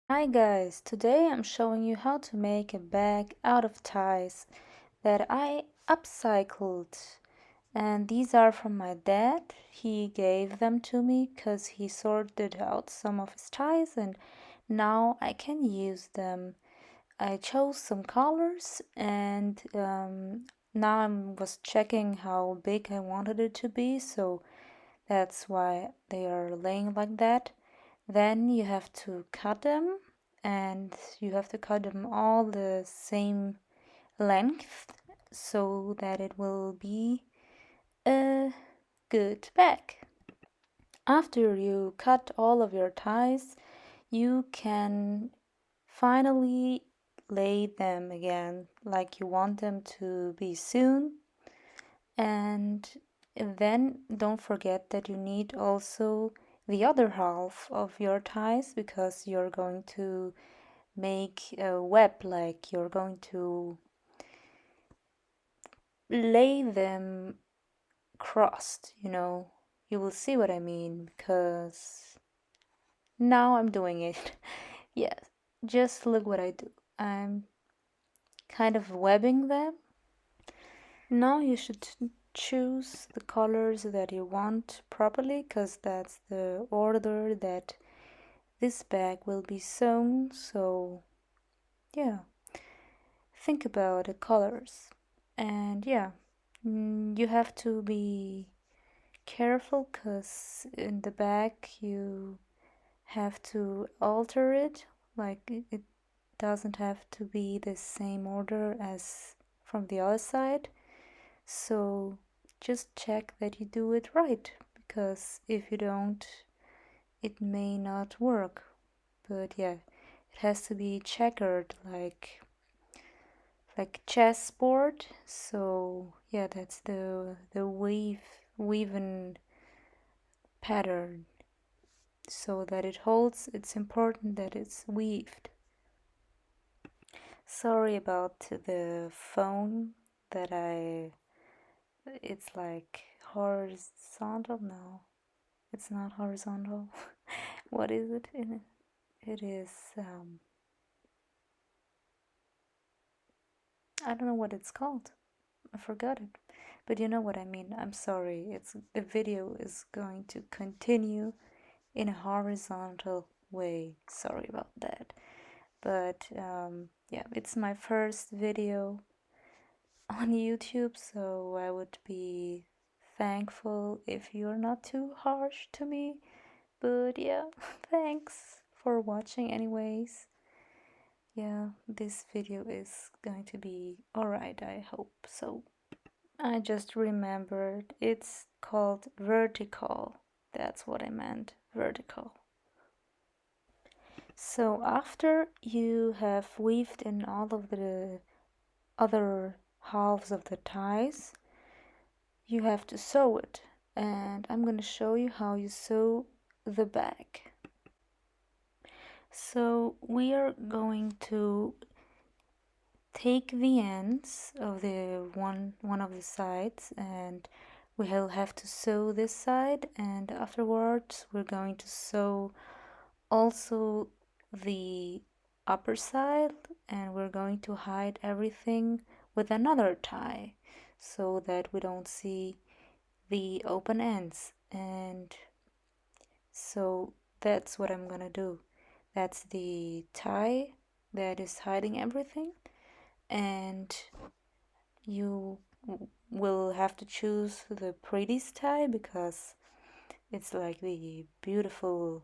Hi guys, today I'm showing you how to make a bag out of ties that I upcycled. And these are from my dad. He gave them to me because he sorted out some of his ties and now I can use them. I chose some colors and now I was checking how big I wanted it to be, so that's why they are laying like that. Then you have to cut them and you have to cut them all the same length so that it will be a good bag. After you cut all of your ties, you can finally lay them again like you want them to be soon. And then don't forget that you need also the other half of your ties because you're going to make a web, like you're going to lay them crossed, You will see what I mean because now I'm doing it. Yes, just look what I do. I'm kind of webbing them. Now you should choose the colors that you want properly because that's the order that this bag will be sewn. So yeah, think about the colors. And yeah, you have to be careful because in the back you have to alter it, like it doesn't have to be the same order as from the other side. So just check that you do it right, because if you don't, it may not work. But yeah, it has to be checkered like chessboard. So yeah, that's the weaving pattern. So that it holds, it's important that it's weaved. Sorry about the phone that it's like horizontal. No, it's not horizontal. What is it? It is I don't know what it's called. I forgot it. But you know what I mean. I'm sorry. It's the video is going to continue in a horizontal way. Sorry about that. But yeah, it's my first video on YouTube, so I would be thankful if you're not too harsh to me. But yeah, thanks for watching anyways. Yeah, this video is going to be alright, I hope so. I just remembered it's called vertical. That's what I meant, vertical. So after you have weaved in all of the other halves of the ties, you have to sew it. And I'm going to show you how you sew the bag. So we are going to take the ends of the one of the sides, and we'll have to sew this side, and afterwards we're going to sew also the upper side, and we're going to hide everything with another tie so that we don't see the open ends. And so that's what I'm gonna do. That's the tie that is hiding everything, and you will have to choose the prettiest tie because it's like the beautiful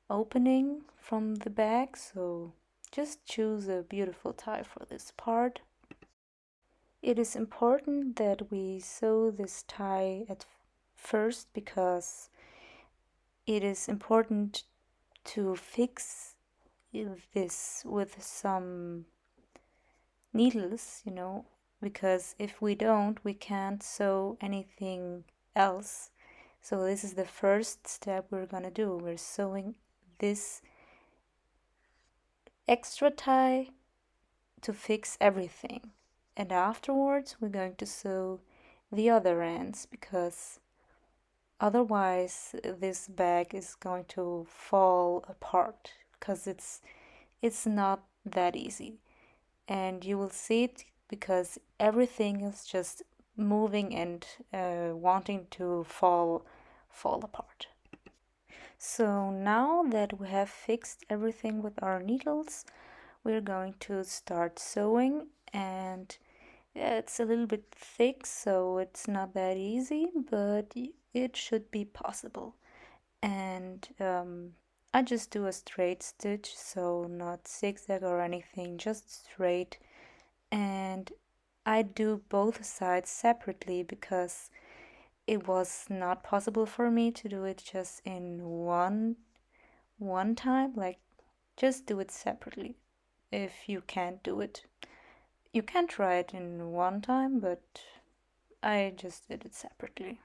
opening from the back. So just choose a beautiful tie for this part. It is important that we sew this tie at first because it is important to fix this with some needles, because if we don't, we can't sew anything else. So this is the first step we're gonna do. We're sewing this extra tie to fix everything. And afterwards, we're going to sew the other ends because otherwise this bag is going to fall apart because it's not that easy, and you will see it because everything is just moving and wanting to fall apart. So now that we have fixed everything with our needles, we're going to start sewing, and yeah, it's a little bit thick, so it's not that easy, but it should be possible. And I just do a straight stitch, so not zigzag or anything, just straight. And I do both sides separately because it was not possible for me to do it just in one time. Like, just do it separately if you can't do it. You can try it in one time, but I just did it separately.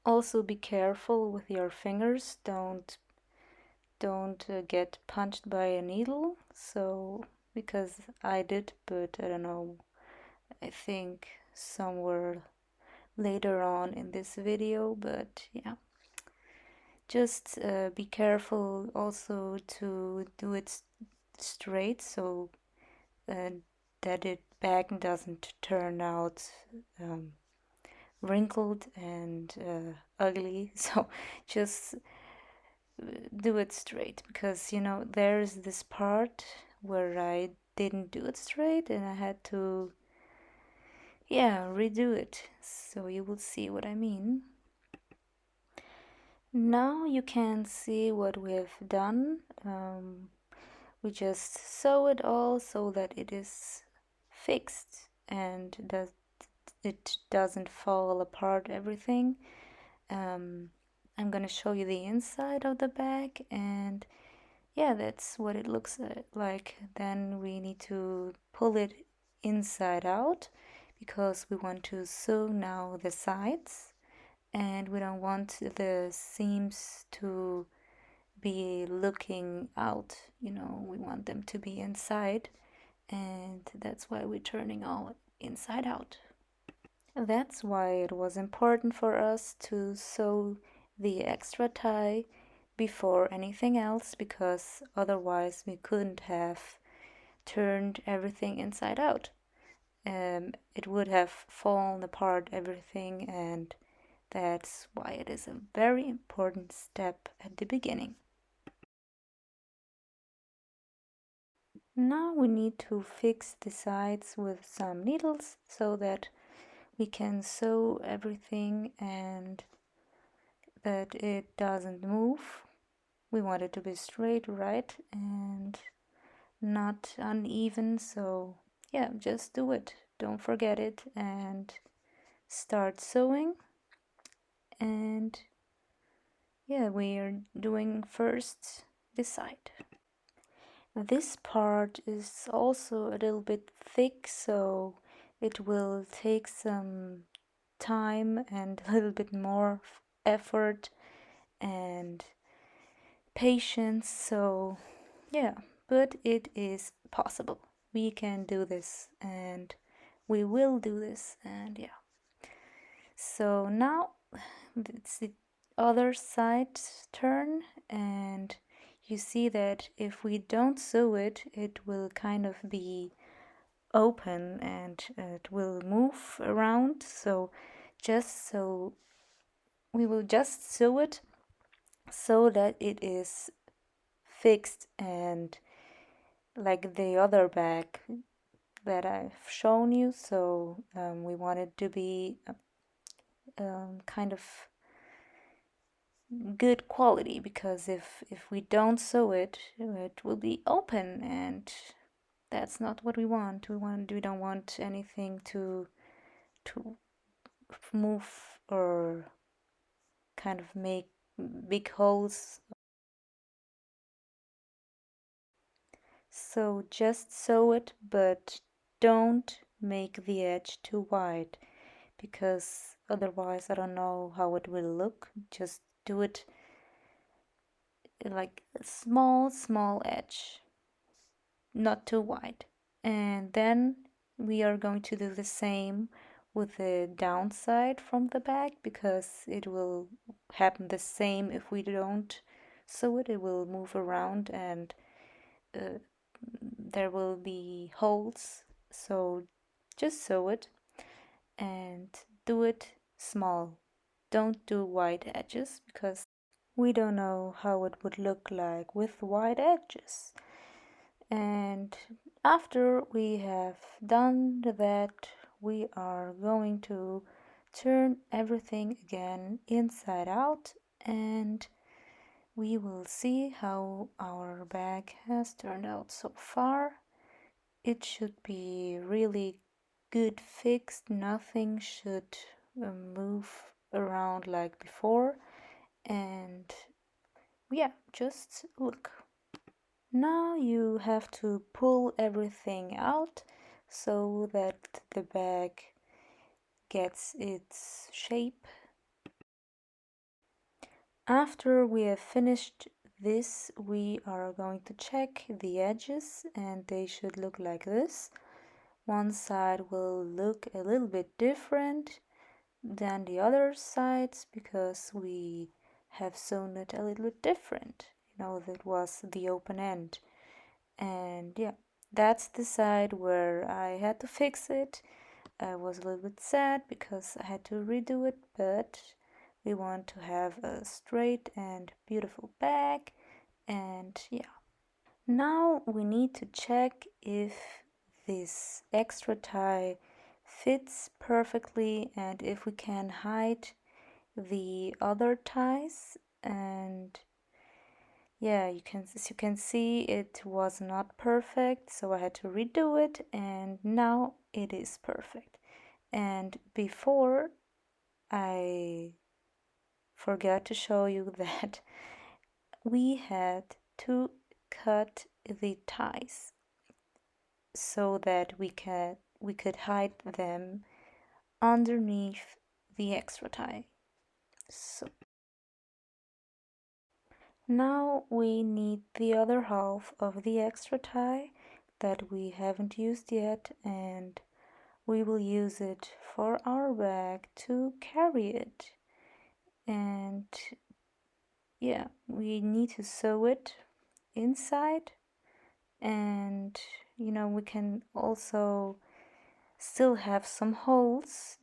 Also be careful with your fingers. Don't get punched by a needle. So because I did, but I don't know, I think somewhere later on in this video, but yeah, just be careful also to do it straight, so uh, that it bag doesn't turn out um, wrinkled and ugly. So just do it straight, because you know there's this part where I didn't do it straight and I had to, yeah, redo it, so you will see what I mean. Now you can see what we have done. We just sew it all so that it is fixed and that it doesn't fall apart everything. I'm gonna show you the inside of the bag, and yeah, that's what it looks like. Then we need to pull it inside out because we want to sew now the sides, and we don't want the seams to be looking out, you know, we want them to be inside, and that's why we're turning all inside out. That's why it was important for us to sew the extra tie before anything else, because otherwise we couldn't have turned everything inside out. It would have fallen apart everything, and that's why it is a very important step at the beginning. Now we need to fix the sides with some needles so that we can sew everything and that it doesn't move. We want it to be straight, right, and not uneven. So yeah, just do it. Don't forget it and start sewing. And yeah, we are doing first this side. This part is also a little bit thick, so it will take some time and a little bit more effort and patience. So yeah, but it is possible. We can do this, and we will do this, and yeah. So now it's the other side turn, and you see that if we don't sew it, it will kind of be open and it will move around. So we will just sew it so that it is fixed, and like the other bag that I've shown you. So we want it to be kind of good quality, because if we don't sew it, it will be open, and that's not what we want. We don't want anything to move or kind of make big holes. So just sew it, but don't make the edge too wide, because otherwise I don't know how it will look. Just do it like a small edge, not too wide. And then we are going to do the same with the downside from the back, because it will happen the same if we don't sew it. It will move around and there will be holes. So just sew it and do it small. Don't do wide edges because we don't know how it would look like with wide edges. And after we have done that, we are going to turn everything again inside out, and we will see how our bag has turned out so far. It should be really good fixed, nothing should move around like before, and yeah, just look. Now you have to pull everything out so that the bag gets its shape. After we have finished this, we are going to check the edges, and they should look like this. One side will look a little bit different than the other sides because we have sewn it a little bit different. That was the open end. And yeah, that's the side where I had to fix it. I was a little bit sad because I had to redo it, but we want to have a straight and beautiful bag. And yeah, now we need to check if this extra tie fits perfectly and if we can hide the other ties. And yeah, as you can see, it was not perfect, so I had to redo it, and now it is perfect. And before, I forgot to show you that we had to cut the ties so that we could hide them underneath the extra tie. So now we need the other half of the extra tie that we haven't used yet, and we will use it for our bag to carry it. And yeah, we need to sew it inside, and we can also still have some holes.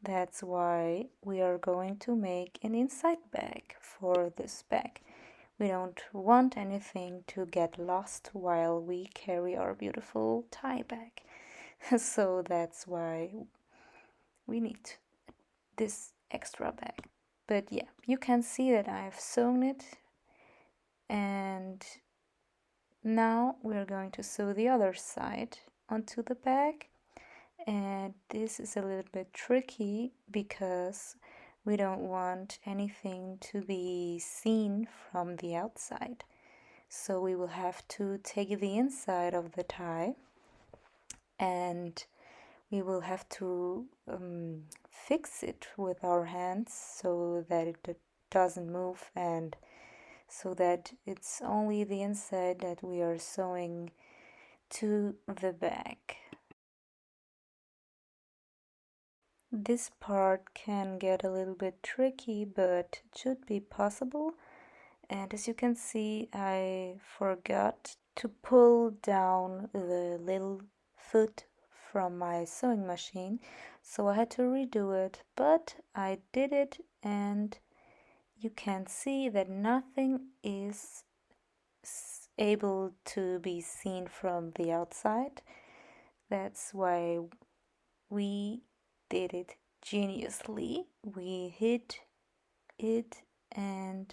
That's why we are going to make an inside bag for this bag. We don't want anything to get lost while we carry our beautiful tie bag. So that's why we need this extra bag. But yeah, you can see that I've sewn it, and now we're going to sew the other side onto the bag. And this is a little bit tricky because we don't want anything to be seen from the outside. So we will have to take the inside of the tie, and we will have to fix it with our hands so that it doesn't move, and so that it's only the inside that we are sewing to the back. This part can get a little bit tricky, but it should be possible. And as you can see, I forgot to pull down the little foot from my sewing machine, so I had to redo it, but I did it, and you can see that nothing is able to be seen from the outside. That's why we did it geniusly. We hid it, and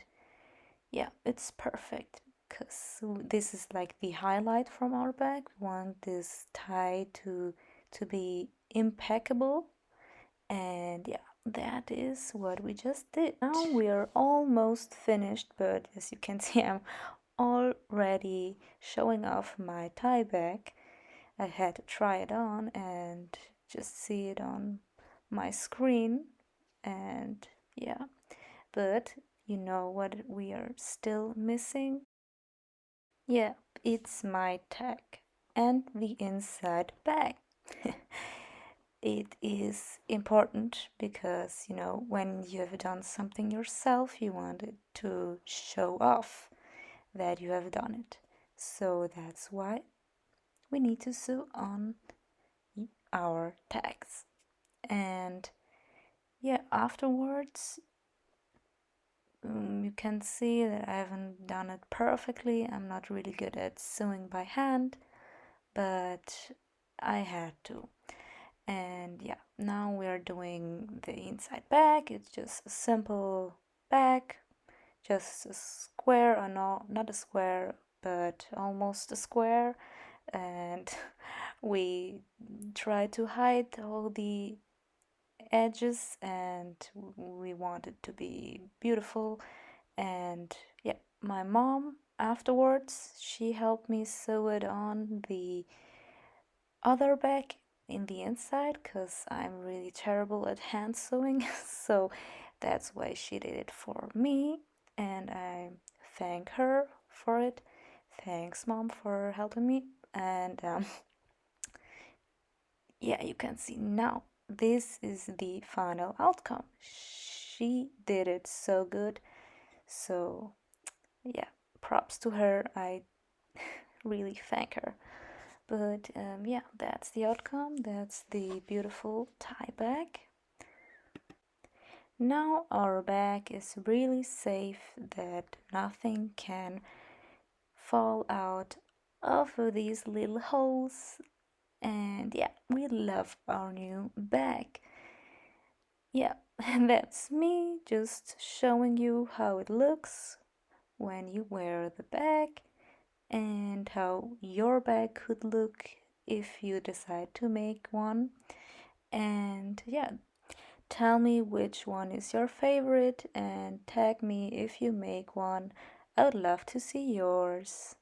yeah, it's perfect because this is like the highlight from our bag. We want this tie to be impeccable, and yeah, that is what we just did. Now we are almost finished, but as you can see, I'm already showing off my tie bag. I had to try it on and just see it on my screen, and yeah, but you know what we are still missing? Yeah, it's my tag and the inside bag. it is important because, when you have done something yourself, you want it to show off that you have done it. So that's why we need to sew on our tags. And yeah, afterwards, you can see that I haven't done it perfectly. I'm not really good at sewing by hand, but I had to. And yeah, now we are doing the inside bag. It's just a simple bag, just a square, or no, not a square, but almost a square. And we try to hide all the edges, and we want it to be beautiful. And yeah, my mom afterwards, she helped me sew it on the other bag in the inside because I'm really terrible at hand sewing. So that's why she did it for me, and I thank her for it. Thanks, mom, for helping me. And yeah, you can see now this is the final outcome. She did it so good. So yeah, props to her. I really thank her. But yeah, that's the outcome. That's the beautiful tie bag. Now our bag is really safe, that nothing can fall out of these little holes. And yeah, we love our new bag. Yeah, and that's me just showing you how it looks when you wear the bag, and how your bag could look if you decide to make one. And yeah, tell me which one is your favorite and tag me if you make one. I would love to see yours.